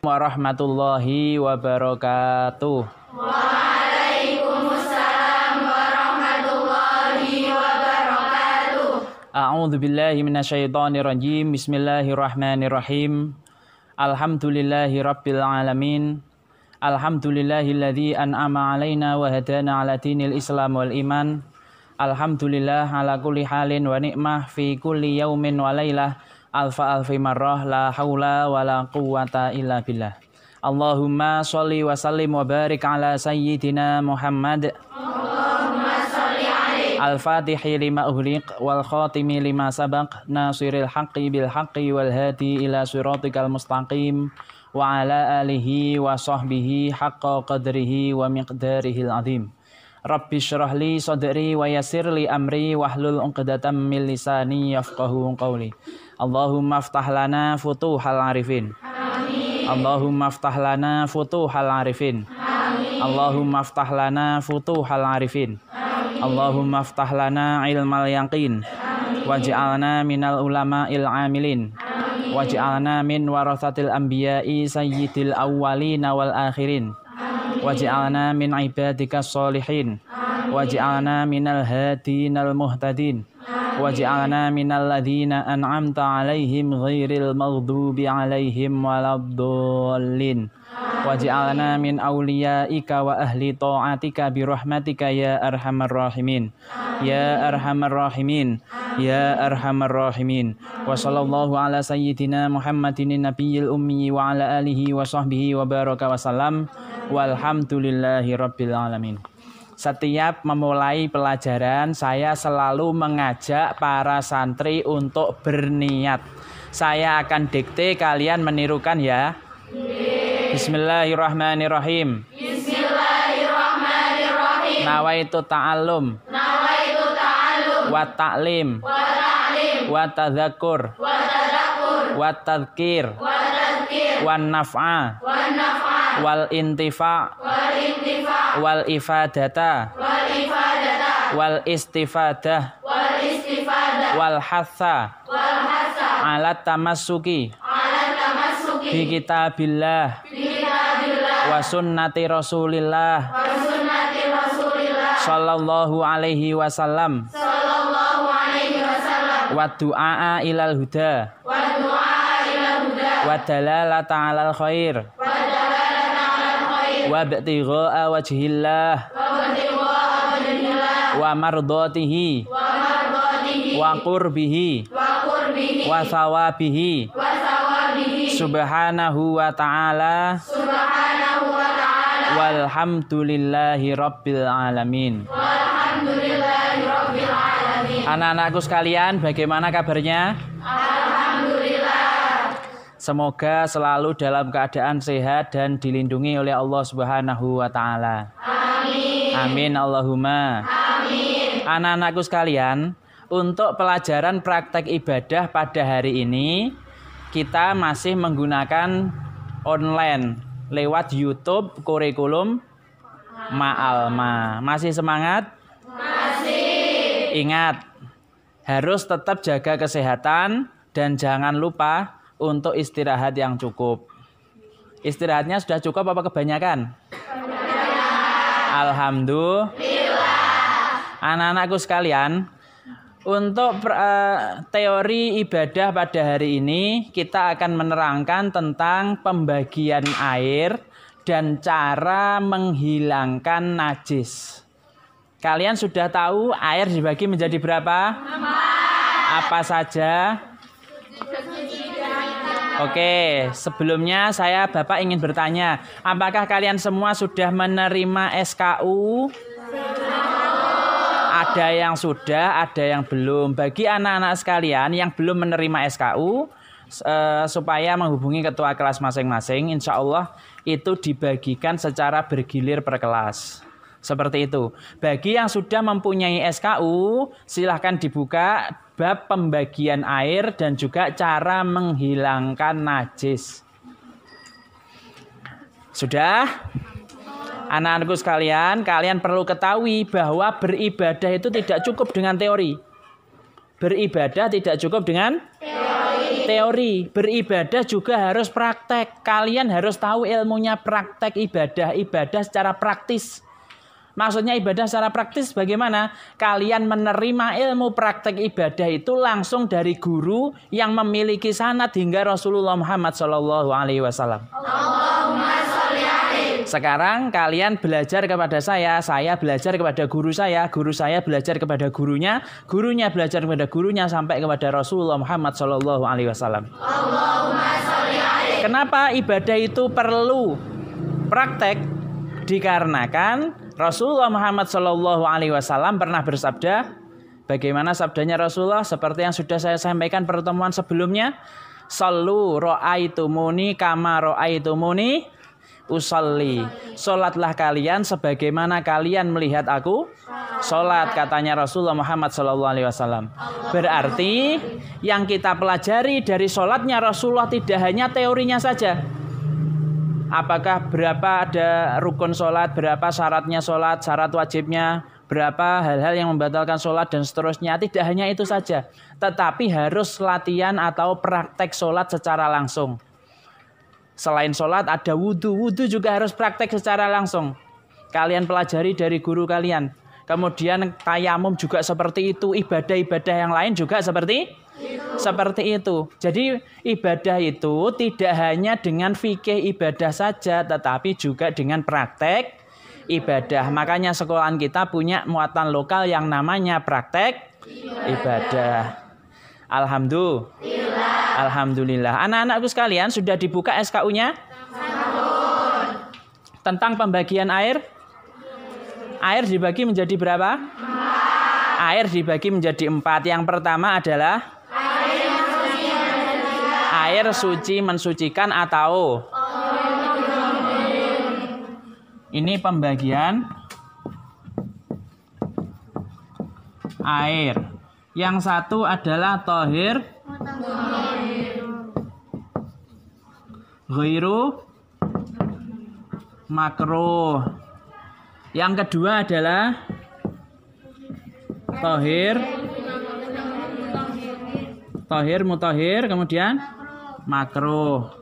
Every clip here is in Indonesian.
Warahmatullahi wabarakatuh. Waalaikumsalam warahmatullahi wabarakatuh. A'udzu billahi minasyaitonir rajim. Bismillahirrahmanirrahim. Alhamdulillahi rabbil alamin. Alhamdulillahilladzi an'ama 'alaina wa hadana 'ala dinil Islam wal iman. Alhamdulillah ala kulli halin wa ni'mah fi kulli yaumin wa lailah. Alfi marrah la haula wa la quwwata illa billah. Allahumma sholli wa sallim wa barik ala sayyidina Muhammad. Allahumma sholli alaihi. Al-Fatihi lima ughliq wal khatimi lima sabaq nasiril haqqi bil haqqi wal hadi ila siratikal mustaqim wa ala alihi wa sahbihi haqqa qadrihi wa miqdarihil azim. Rabbi syrah li sadri wa yassir li amri wahlul 'uqdatam min lisani yafqahu qawli. Allahumma aftah lana futuhal arifin. Amin. Allahumma aftah lana futuhal arifin. Amin. Allahumma aftah lana futuhal arifin. Amin. Allahumma aftah lana ilmal yaqin. Waj'alna minal ulama'il amilin. Waj'alna min warathatil anbiya'i sayyidil awwalina wal akhirin. Waj'alna min ibadikas sholihin. Waj'alna minal hadinal muhtadin. Waj'alna minal ladzina an'amta 'alaihim ghairil maghdubi 'alaihim waladdallin. Waj'alna min awliyaika wa ahli ta'atika bi rahmatika ya arhamar rahimin. Ya arhamar rahimin. Ya arhamar rahimin. Wa sallallahu ala sayyidina Muhammadin nabiyil ummi wa ala alihi wa sahbihi wa baraka wa salam. Walhamdulillahi rabbil alamin. Setiap memulai pelajaran, saya selalu mengajak para santri untuk berniat. Saya akan dikte, kalian menirukan ya. Bismillahirrahmanirrahim. Bismillahirrahmanirrahim. Nawaitu ta'allum. Nawaitu ta'allum. Wa ta'lim. Wa ta'lim. Wa tadzakur. Wa tadzakur. Wa tadhkir. Wa tadhkir. Wan naf'a. Wa naf'a. Wal intifa. Wal intifa. Wal ifadata. Wal ifadata. Wal istifadah. Wal istifadah. Wal hatha. Wal hasa. Ala tamassuki. Ala tamassuki. Bi kitabillah. Bi kitabillah. Wa sunnati rasulillah. Wa sunnati rasulillah. Sallallahu alaihi wasallam. Sallallahu alaihi wasallam. Wa du'a ilal huda. Wa du'a ila huda. Wa dalalata alal khair. Wa dalalata ala khair. Wa ibtigha'a wajhillah. Wa ibtigha'a wajhillah. Wa mardatihi. Wa mardatihi. Wa qurbihi. Wa qurbihi. Wa thawabihi. Wa thawabihi. Subhanahu wa ta'ala. Subhanahu wa ta'ala. Walhamdulillahi rabbil alamin. Walhamdulillahi rabbil alamin. Anak-anakku sekalian, bagaimana kabarnya? Alhamdulillah. Semoga selalu dalam keadaan sehat dan dilindungi oleh Allah Subhanahu wa ta'ala. Amin. Amin Allahumma. Amin. Anak-anakku sekalian, untuk pelajaran praktek ibadah pada hari ini, kita masih menggunakan online lewat YouTube Kurikulum Ma'alma. Masih semangat? Masih. Ingat, harus tetap jaga kesehatan dan jangan lupa untuk istirahat yang cukup. Istirahatnya sudah cukup apa kebanyakan? Alhamdulillah. Anak-anakku sekalian, untuk teori ibadah pada hari ini, kita akan menerangkan tentang pembagian air dan cara menghilangkan najis. Kalian sudah tahu air dibagi menjadi berapa? Apa saja? Oke, sebelumnya Bapak ingin bertanya, apakah kalian semua sudah menerima SKU? Ada yang sudah, ada yang belum. Bagi anak-anak sekalian yang belum menerima SKU, supaya menghubungi ketua kelas masing-masing, insya Allah itu dibagikan secara bergilir per kelas. Seperti itu. Bagi yang sudah mempunyai SKU, silahkan dibuka bab pembagian air dan juga cara menghilangkan najis. Sudah? Anak-anakku sekalian, kalian perlu ketahui bahwa beribadah itu tidak cukup dengan teori. Beribadah tidak cukup dengan teori. Beribadah juga harus praktek. Kalian harus tahu ilmunya praktek ibadah. Ibadah secara praktis. Maksudnya ibadah secara praktis bagaimana? Kalian menerima ilmu praktek ibadah itu langsung dari guru yang memiliki sanad hingga Rasulullah Muhammad SAW. Sekarang kalian belajar kepada saya belajar kepada guru saya belajar kepada gurunya belajar kepada gurunya sampai kepada Rasulullah Muhammad SAW. Kenapa ibadah itu perlu praktek? Dikarenakan Rasulullah Muhammad SAW pernah bersabda, bagaimana sabdanya Rasulullah? Seperti yang sudah saya sampaikan pertemuan sebelumnya, sallu ra'aitumuni kama ra'aitumuni usalli. Salatlah kalian sebagaimana kalian melihat aku salat, katanya Rasulullah Muhammad SAW. Berarti yang kita pelajari dari salatnya Rasulullah tidak hanya teorinya saja. Apakah berapa ada rukun sholat, berapa syaratnya sholat, syarat wajibnya, berapa hal-hal yang membatalkan sholat dan seterusnya. Tidak hanya itu saja, tetapi harus latihan atau praktek sholat secara langsung. Selain sholat ada wudhu, wudhu juga harus praktek secara langsung. Kalian pelajari dari guru kalian. Kemudian tayamum juga seperti itu, ibadah-ibadah yang lain juga seperti itu. Jadi ibadah itu tidak hanya dengan fikih ibadah saja, tetapi juga dengan praktek ibadah. Makanya sekolahan kita punya muatan lokal yang namanya praktek ibadah. Alhamdulillah. Anak-anakku sekalian, sudah dibuka SKU-nya? Tentang pembagian air? Air dibagi menjadi berapa? 4. Air dibagi menjadi 4. Yang pertama adalah air suci mensucikan atau ini pembagian air. Yang satu adalah tohir ghairu makruh. Yang kedua adalah tohir mutahhir, kemudian makruh.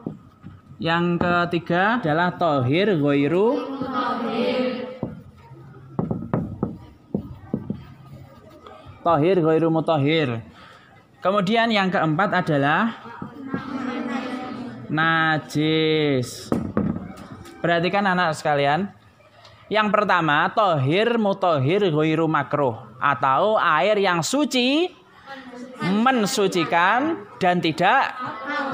Yang ketiga adalah tohir ghairu mutahhir. Kemudian yang keempat adalah najis. Perhatikan anak sekalian. Yang pertama, tohir mutahhir ghairu makruh, atau air yang suci mensucikan dan tidak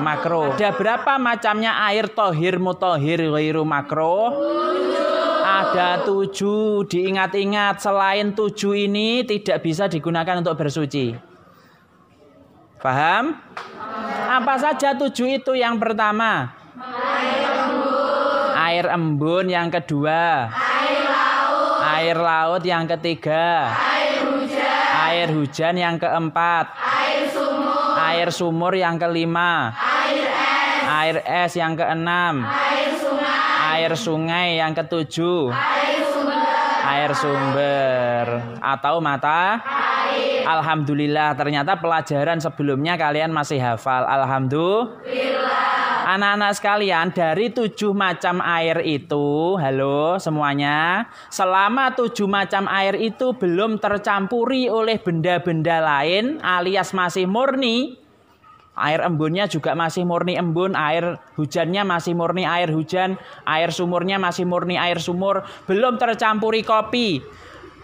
makruh. Ada berapa macamnya air tohir mutahhir ghairu makruh? Ada 7. Diingat-ingat, selain 7 ini tidak bisa digunakan untuk bersuci. Paham? Apa saja 7 itu? Yang pertama, air embun. Yang kedua, air laut. Yang ketiga, air hujan. Yang keempat, air sumur. Yang kelima, air es. Yang keenam, air sungai. Yang ketujuh, air sumber atau mata. Alhamdulillah, ternyata pelajaran sebelumnya kalian masih hafal. Alhamdulillah. Anak-anak sekalian, dari 7 macam air itu, halo semuanya, selama 7 macam air itu belum tercampuri oleh benda-benda lain alias masih murni, air embunnya juga masih murni embun, air hujannya masih murni air hujan, air sumurnya masih murni air sumur, belum tercampuri kopi,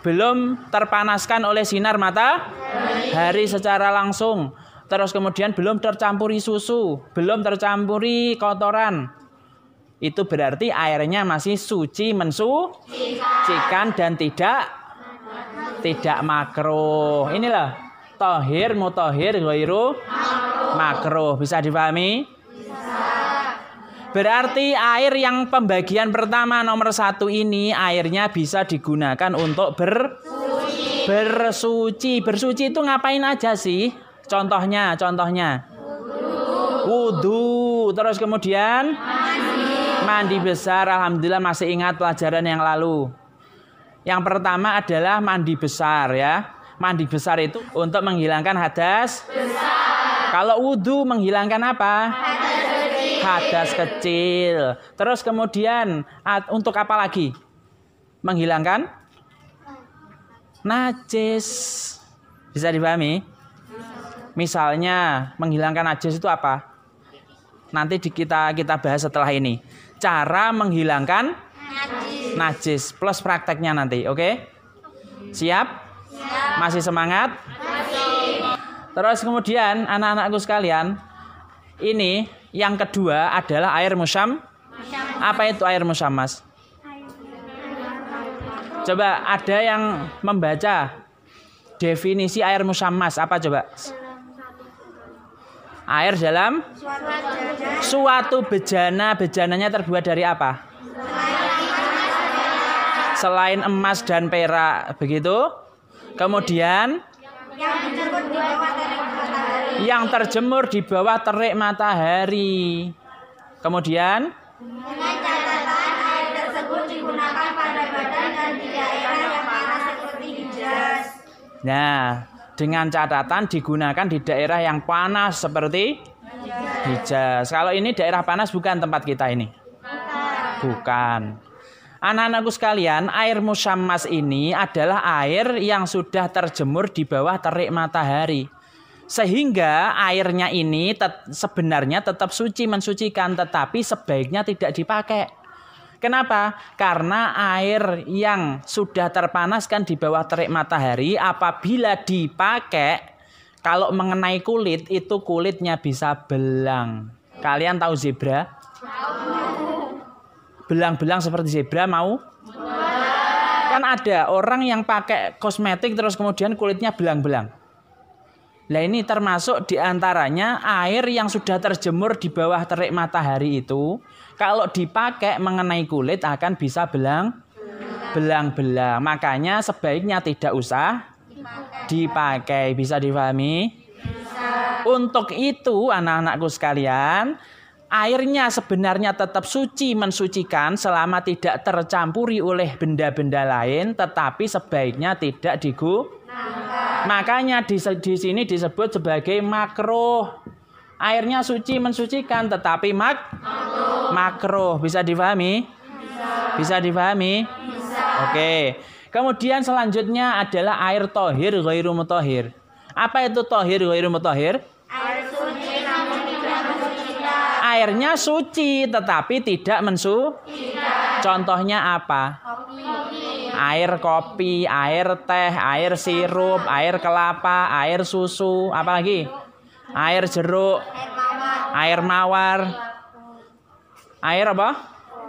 belum terpanaskan oleh sinar matahari secara langsung. Terus kemudian belum tercampuri susu, belum tercampuri kotoran. Itu berarti airnya masih suci mensucikan dan tidak makruh. Inilah tohir mutahhir ghairu makruh. Bisa dipahami? Berarti air yang pembagian pertama nomor 1 ini airnya bisa digunakan untuk bersuci. Bersuci itu ngapain aja sih? Contohnya wudhu, terus kemudian mandi besar. Alhamdulillah masih ingat pelajaran yang lalu. Yang pertama adalah mandi besar ya. Mandi besar itu untuk menghilangkan hadas besar. Kalau wudhu menghilangkan apa? Hadas kecil. Terus kemudian untuk apa lagi? Menghilangkan najis. Bisa dipahami? Misalnya menghilangkan najis itu apa? Nanti kita bahas setelah ini. Cara menghilangkan najis plus prakteknya nanti, oke? Siap? Masih semangat? Masih. Terus kemudian anak-anakku sekalian, ini yang kedua adalah air musyam. Apa itu air musyammas? Coba ada yang membaca definisi air musyammas apa coba? Air dalam suatu bejana. Bejananya terbuat dari apa? Selain emas dan perak, begitu. Kemudian yang terjemur di bawah terik matahari. Kemudian dengan catatan air tersebut digunakan pada badan dan di daerah yang panas seperti Hijaz. Nah, dengan catatan digunakan di daerah yang panas seperti Hijaz. Kalau ini daerah panas bukan tempat kita ini. Bukan. Anak-anakku sekalian, air musyammas ini adalah air yang sudah terjemur di bawah terik matahari. Sehingga airnya ini sebenarnya tetap suci, mensucikan, tetapi sebaiknya tidak dipakai. Kenapa? Karena air yang sudah terpanaskan di bawah terik matahari apabila dipakai, kalau mengenai kulit, itu kulitnya bisa belang. Kalian tahu zebra? Belang-belang seperti zebra mau? Kan ada orang yang pakai kosmetik terus kemudian kulitnya belang-belang. Nah ini termasuk diantaranya air yang sudah terjemur di bawah terik matahari itu. Kalau dipakai mengenai kulit akan bisa belang-belang. Makanya sebaiknya tidak usah dipakai. Bisa dipahami? Bisa. Untuk itu anak-anakku sekalian, airnya sebenarnya tetap suci, mensucikan selama tidak tercampuri oleh benda-benda lain, tetapi sebaiknya tidak digunakan. Makanya di sini disebut sebagai makruh. Airnya suci, mensucikan, tetapi makruh. Bisa dipahami? Bisa dipahami? Bisa. Oke. Kemudian selanjutnya adalah air tohir ghairu mutahhir. Apa itu tohir ghairu mutahhir? Air suci namun tidak mensucikan. Airnya suci tetapi tidak mensucikan. Contohnya apa? Air kopi, air teh, air sirup, air kelapa, air susu, apa lagi? Air jeruk, air mawar. Air apa?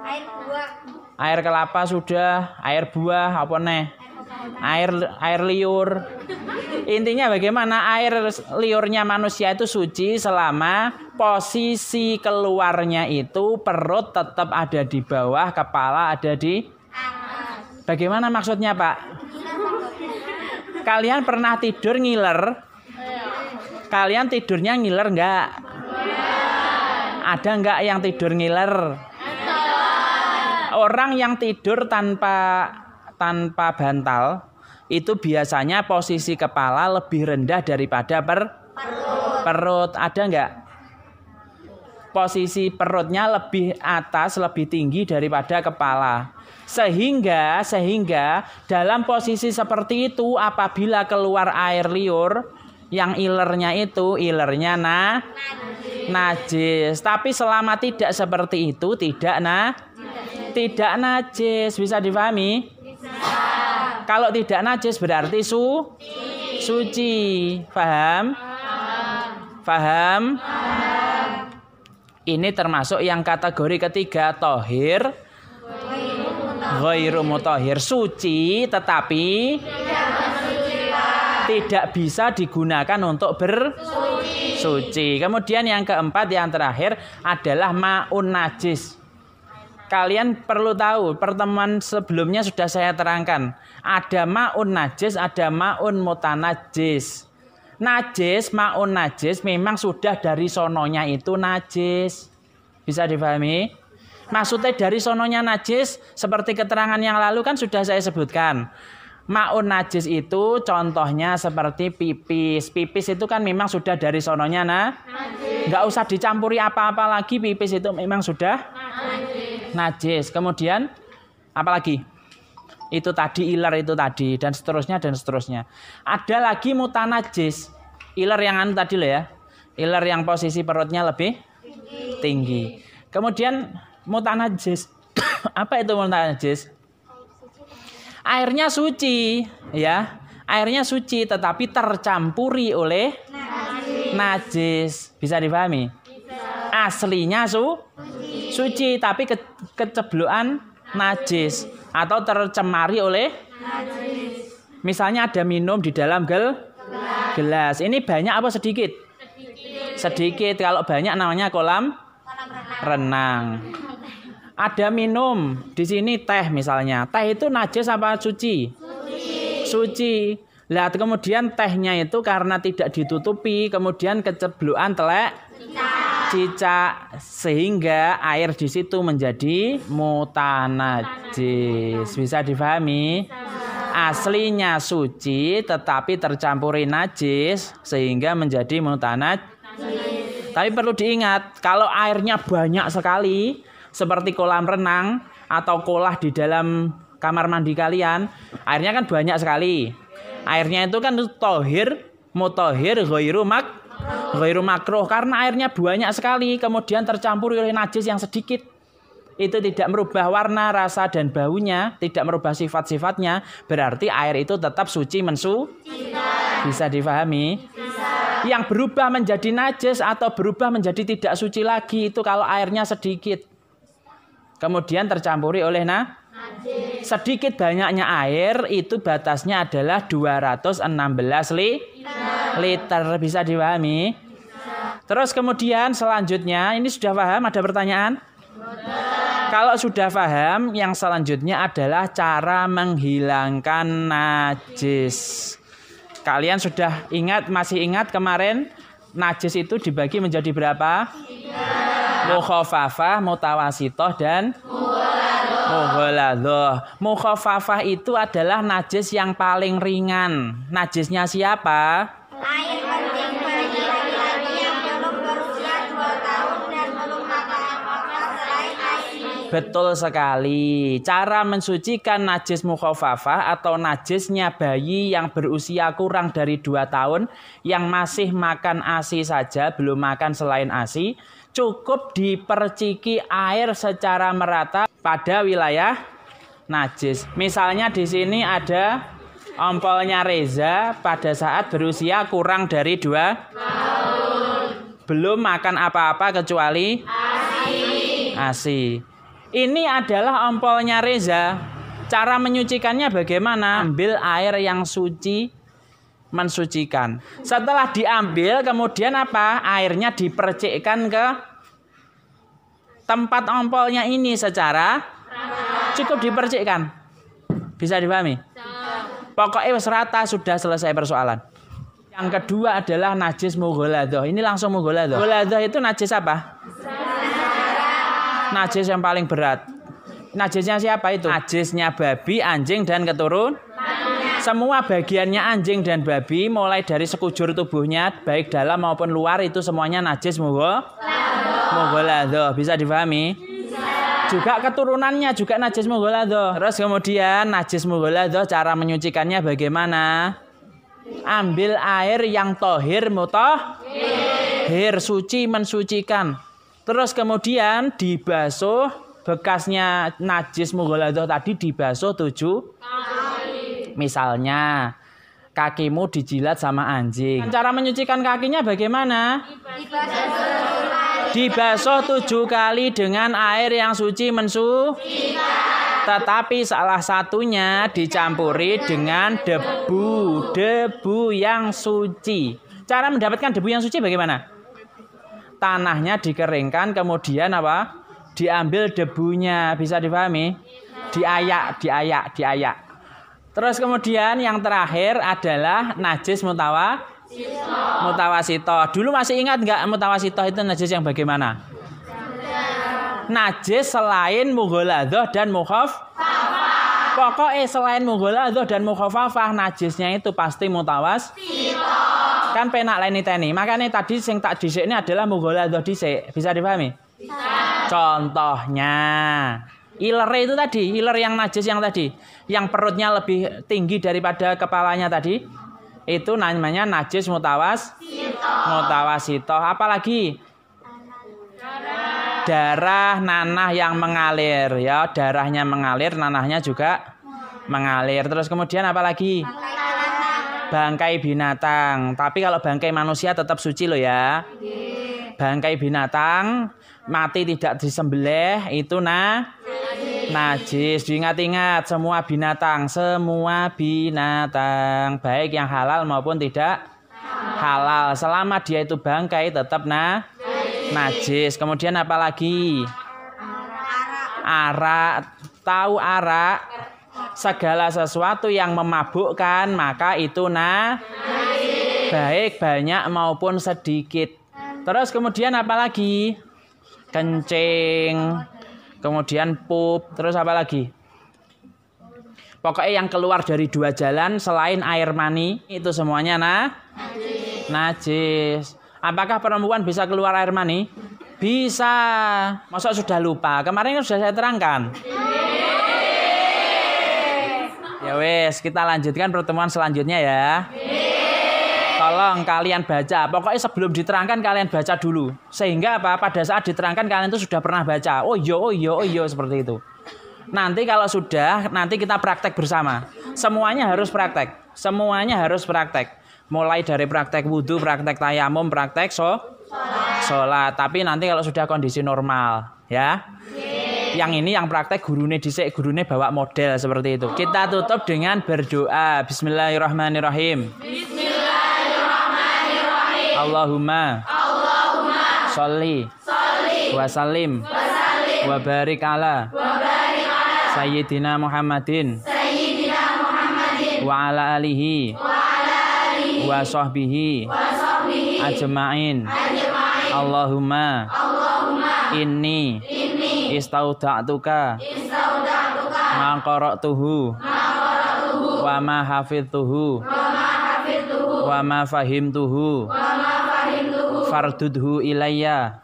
Air buah. Air kelapa sudah, air buah apa nih? Air liur. Intinya bagaimana air liurnya manusia itu suci selama posisi keluarnya itu perut tetap ada di bawah, kepala ada di atas. Bagaimana maksudnya, Pak? Kalian pernah tidur ngiler? Kalian tidurnya ngiler enggak? Ada enggak yang tidur ngiler? Orang yang tidur tanpa bantal itu biasanya posisi kepala lebih rendah daripada perut. Ada enggak? Posisi perutnya lebih atas, lebih tinggi daripada kepala. Sehingga dalam posisi seperti itu apabila keluar air liur, yang ilernya itu ilernya najis. Tapi selama tidak seperti itu tidak najis. Bisa dipahami? Bisa. Kalau tidak najis berarti suci. Paham? Paham? Ini termasuk yang kategori ketiga, tohir ghairu mutahhir, suci tetapi tidak bisa digunakan untuk bersuci. Kemudian yang keempat, yang terakhir adalah ma'un najis. Kalian perlu tahu, pertemuan sebelumnya sudah saya terangkan. Ada ma'un najis, ada ma'un mutanajis. Najis, ma'un najis memang sudah dari sononya itu najis. Bisa dipahami? Maksudnya dari sononya najis, seperti keterangan yang lalu kan sudah saya sebutkan. Ma'un najis itu contohnya seperti pipis. Pipis itu kan memang sudah dari sononya nggak usah dicampuri apa-apa lagi, pipis itu memang sudah najis. Kemudian apa lagi? Itu tadi iler itu tadi dan seterusnya dan seterusnya. Ada lagi mutanajis. Iler yang tadi loh ya. Iler yang posisi perutnya lebih tinggi. Kemudian mutanajis. Apa itu mutanajis? Airnya suci, ya. Airnya suci tetapi tercampuri oleh najis. Bisa dipahami? Aslinya suci tapi keceblokan najis atau tercemari oleh najis. Misalnya ada minum di dalam gelas. Ini banyak apa sedikit? Sedikit. Kalau banyak namanya kolam renang. Ada minum di sini teh misalnya. Teh itu najis apa suci? Suci. Lah kemudian tehnya itu karena tidak ditutupi, kemudian keceblokan cicak sehingga air di situ menjadi mutanajis. Bisa difahami? Aslinya suci tetapi tercampuri najis sehingga menjadi mutanajis. Tapi perlu diingat, kalau airnya banyak sekali seperti kolam renang atau kolah di dalam kamar mandi kalian, airnya kan banyak sekali. Airnya itu kan tohir, mutohir, ghairu makruh. Karena airnya banyak sekali, kemudian tercampur oleh najis yang sedikit. Itu tidak merubah warna, rasa, dan baunya, tidak merubah sifat-sifatnya. Berarti air itu tetap suci Bisa difahami? Yang berubah menjadi najis atau berubah menjadi tidak suci lagi itu kalau airnya sedikit. Kemudian tercampuri oleh sedikit banyaknya air itu batasnya adalah 216 liter. Bisa dipahami? Terus kemudian selanjutnya ini sudah paham? Ada pertanyaan? Kalau sudah paham, yang selanjutnya adalah cara menghilangkan najis. Kalian sudah masih ingat kemarin najis itu dibagi menjadi berapa? Mukhafafah, mutawasitoh, dan mughaladhoh. Mukhafafah itu adalah najis yang paling ringan. Najisnya siapa? Air kencing bagi laki-laki yang belum berusia 2 tahun dan belum makan apa-apa selain air. Betul sekali. Cara mensucikan najis mukhafafah atau najisnya bayi yang berusia kurang dari 2 tahun yang masih makan ASI saja, belum makan selain ASI, cukup diperciki air secara merata pada wilayah najis. Misalnya di sini ada ompolnya Reza pada saat berusia kurang dari 2 tahun. Belum makan apa-apa kecuali ASI. Ini adalah ompolnya Reza. Cara menyucikannya bagaimana? Ambil air yang suci, mensucikan. Setelah diambil, kemudian apa? Airnya dipercikkan ke tempat ompolnya ini secara cukup dipercikkan. Bisa dipahami? Pokoknya wis rata, sudah selesai persoalan. Yang kedua adalah najis mughaladhoh. Ini langsung mughaladhoh. Mughaladhoh itu najis apa? Najis yang paling berat. Najisnya siapa itu? Najisnya babi, anjing, dan keturun. Semua bagiannya anjing dan babi, mulai dari sekujur tubuhnya, baik dalam maupun luar, itu semuanya najis mughaladhoh. Bisa dipahami? Juga keturunannya juga najis mughaladhoh. Terus kemudian najis mughaladhoh cara menyucikannya bagaimana? Ambil air yang tohir, mutahhir, suci, mensucikan. Terus kemudian dibasuh, bekasnya najis mughaladhoh tadi dibasuh 7 kali. Misalnya kakimu dijilat sama anjing. Cara menyucikan kakinya bagaimana? Dibasuh 7 kali dengan air yang suci mensucikan. Tetapi salah satunya dicampuri dengan debu yang suci. Cara mendapatkan debu yang suci bagaimana? Tanahnya dikeringkan, kemudian apa? Diambil debunya. Bisa dipahami? Diayak. Terus kemudian yang terakhir adalah najis mutawasitoh. Dulu masih ingat nggak mutawasitoh itu najis yang bagaimana? Najis selain mughaladhoh dan mukhafafah. Pokoknya selain mughaladzah dan mukhafafah, najisnya itu pasti mutawassithah. Kan penak lain teni. Makanya tadi sing tak dhisik ini adalah mughaladzah dhisik. Bisa dipahami? Bisa. Contohnya, iler itu tadi, iler yang najis yang tadi, yang perutnya lebih tinggi daripada kepalanya tadi, itu namanya najis mutawassithah. Apalagi? Darah nanah yang mengalir, ya, darahnya mengalir, nanahnya juga mengalir. Terus kemudian apa lagi? Bangkai binatang. Tapi kalau bangkai manusia tetap suci loh ya. Bangkai binatang mati tidak disembelih itu najis. Diingat-ingat semua binatang baik yang halal maupun tidak halal, selama dia itu bangkai tetap najis. Kemudian apa lagi? Arak. Tahu arak? Segala sesuatu yang memabukkan maka itu najis. Baik banyak maupun sedikit. Terus kemudian apa lagi? Kencing. Kemudian pup. Terus apa lagi? Pokoknya yang keluar dari dua jalan selain air mani itu semuanya najis. Apakah perempuan bisa keluar air mani? Bisa. Masa sudah lupa? Kemarin kan sudah saya terangkan. Ya wes, kita lanjutkan pertemuan selanjutnya ya. Tolong kalian baca. Pokoknya sebelum diterangkan kalian baca dulu. Sehingga apa? Pada saat diterangkan kalian itu sudah pernah baca. Oh iya seperti itu. Nanti kalau sudah, nanti kita praktek bersama. Semuanya harus praktek. Mulai dari praktek wudhu, praktek tayamum, praktek sholat. Tapi nanti kalau sudah kondisi normal, ya. Yang ini yang praktek gurune dhisik, gurune bawa model seperti itu. Kita tutup dengan berdoa. Bismillahirrahmanirrahim. Allahumma sholli wa sallim wa barik ala Sayyidina Muhammadin wa ala alihi wa sahbihi ajma'in. Allahumma inni istauda'tuka ma qara'tuhu wa ma hafidtuhu wa ma fahimtuhu fardudhu ilayya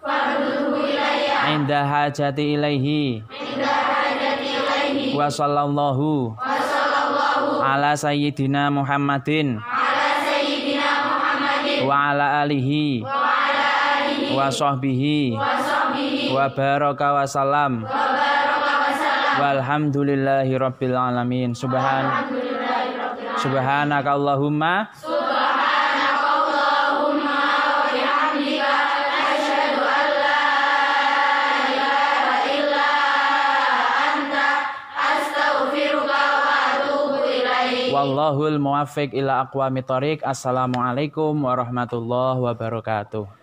inda hajati ilaihi wa sallallahu ala sayyidina Muhammadin wa ala alihi wa sahbihi wa baraka wa salam walhamdulillahi rabbil alamin. Subhanaka Allahumma wallahul muwaffiq ila aqwamit thoriq. Assalamualaikum warahmatullahi wabarakatuh.